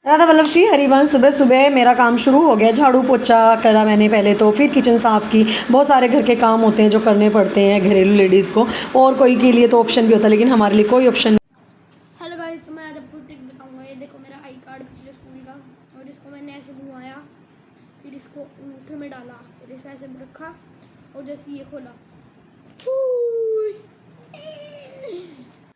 राधा वल्लभ श्री हरिवंश। सुबह सुबह मेरा काम शुरू हो गया। झाड़ू पोछा करा मैंने पहले तो, फिर किचन साफ़ की। बहुत सारे घर के काम होते हैं जो करने पड़ते हैं घरेलू लेडीज़ को, और कोई के लिए तो ऑप्शन भी होता है, लेकिन हमारे लिए कोई ऑप्शन नहीं। हेलो गाइस, तो मैं आज आपको ट्रिक बताऊंगा। ये देखो मेरा आई कार्ड पिछले स्कूल का, और इसको मैंने ऐसे घुमाया, फिर इसको अंगूठे में डाला, फिर इसे ऐसे रखा और जैसे ये खोला।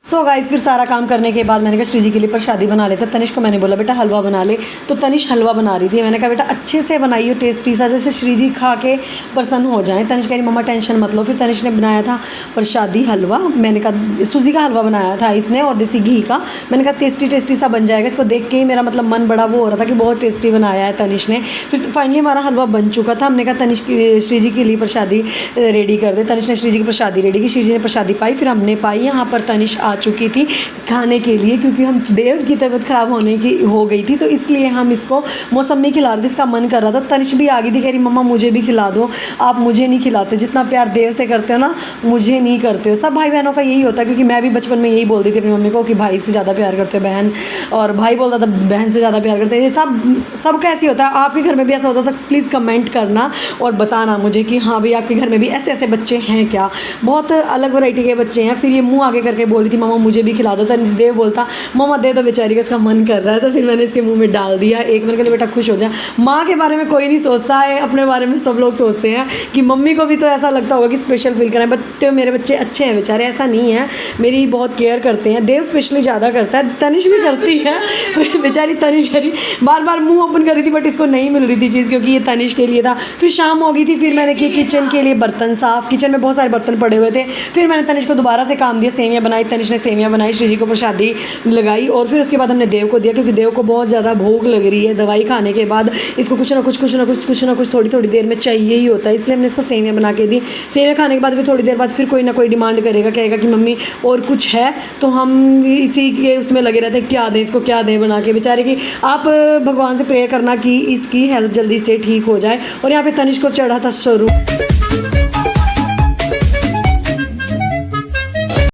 सो गाइस, फिर सारा काम करने के बाद मैंने कहा श्री जी के लिए प्रसादी बना लेते। तनिष को मैंने बोला बेटा हलवा बना ले, तो तनिष हलवा बना रही थी। मैंने कहा बेटा अच्छे से बनाइए, टेस्टी सा, जैसे श्री जी खा के प्रसन्न हो जाएं। तनिष कह रही मम्मा टेंशन मत लो। फिर तनिष ने बनाया था प्रसादी हलवा। मैंने कहा सूजी का हलवा बनाया था इसने, और देसी घी का। मैंने कहा टेस्टी सा बन जाएगा। इसको देख के ही मेरा मतलब मन बड़ा वो हो रहा था कि बहुत टेस्टी बनाया है तनिष ने। फिर फाइनली हमारा हलवा बन चुका था। हमने कहा तनिष श्री जी के लिए प्रसादी रेडी कर दे। तनिष ने श्री जी की प्रसादी रेडी की, श्री जी ने प्रसादी पाई, फिर हमने पाई। यहाँ पर तनिष आ चुकी थी खाने के लिए, क्योंकि हम देव की तबीयत ख़राब होने की हो गई थी, तो इसलिए हम इसको मौसमी खिला रहे थे। इसका मन कर रहा था। तनिष भी आ गई थी, कह रही मम्मा मुझे भी खिला दो, आप मुझे नहीं खिलाते, जितना प्यार देव से करते हो ना मुझे नहीं करते हो। सब भाई बहनों का यही होता है, क्योंकि मैं भी बचपन में यही बोलती थी अपनी मम्मी को कि भाई से ज़्यादा प्यार करते हो बहन, और भाई बोलता था बहन से ज़्यादा प्यार करते हैं। ये सब कैसे होता है? आपके घर में भी ऐसा होता था? प्लीज़ कमेंट करना और बताना मुझे कि हाँ भाई आपके घर में भी ऐसे ऐसे बच्चे हैं क्या। बहुत अलग वैरायटी के बच्चे हैं। फिर ये मुँह आगे करके बोली थी मम्मा मुझे भी खिला दो। तनिष देव बोलता मम्मा दे दो बेचारी का, इसका मन कर रहा है। तो फिर मैंने इसके मुंह में डाल दिया एक। मैंने कहा बेटा खुश हो जाए। माँ के बारे में कोई नहीं सोचता है, अपने बारे में सब लोग सोचते हैं कि मम्मी को भी तो ऐसा लगता होगा कि स्पेशल फील करें। बट मेरे बच्चे अच्छे हैं बेचारे, ऐसा नहीं है, मेरी बहुत केयर करते हैं। देव स्पेशली ज़्यादा करता है, तनिष भी करती है। बेचारी तनिष करी बार बार मुँह ओपन कर रही थी, बट इसको नहीं मिल रही थी चीज़, क्योंकि ये तनिष के लिए था। फिर शाम हो गई थी, फिर मैंने किया किचन के लिए बर्तन साफ़। किचन में बहुत सारे बर्तन पड़े हुए थे। फिर मैंने तनिष को दोबारा से काम दिया, सेवियाँ बनाई। तनिष ने सेवियाँ बनाई, श्री जी को प्रसादी लगाई, और फिर उसके बाद हमने देव को दिया, क्योंकि देव को बहुत ज़्यादा भूख लग रही है। दवाई खाने के बाद इसको कुछ ना कुछ थोड़ी देर में चाहिए ही होता है, इसलिए हमने इसको सेवियाँ बना के दी। सेवियाँ खाने के बाद फिर थोड़ी देर बाद फिर कोई ना कोई डिमांड करेगा, कहेगा कि मम्मी और कुछ है, तो हम इसी के उसमें लगे रहते हैं क्या दें इसको, क्या दें बना के। बेचारे की आप भगवान से प्रेयर करना कि इसकी हेल्थ जल्दी से ठीक हो जाए। और यहाँ पे तनिष को चढ़ा था स्वरूप।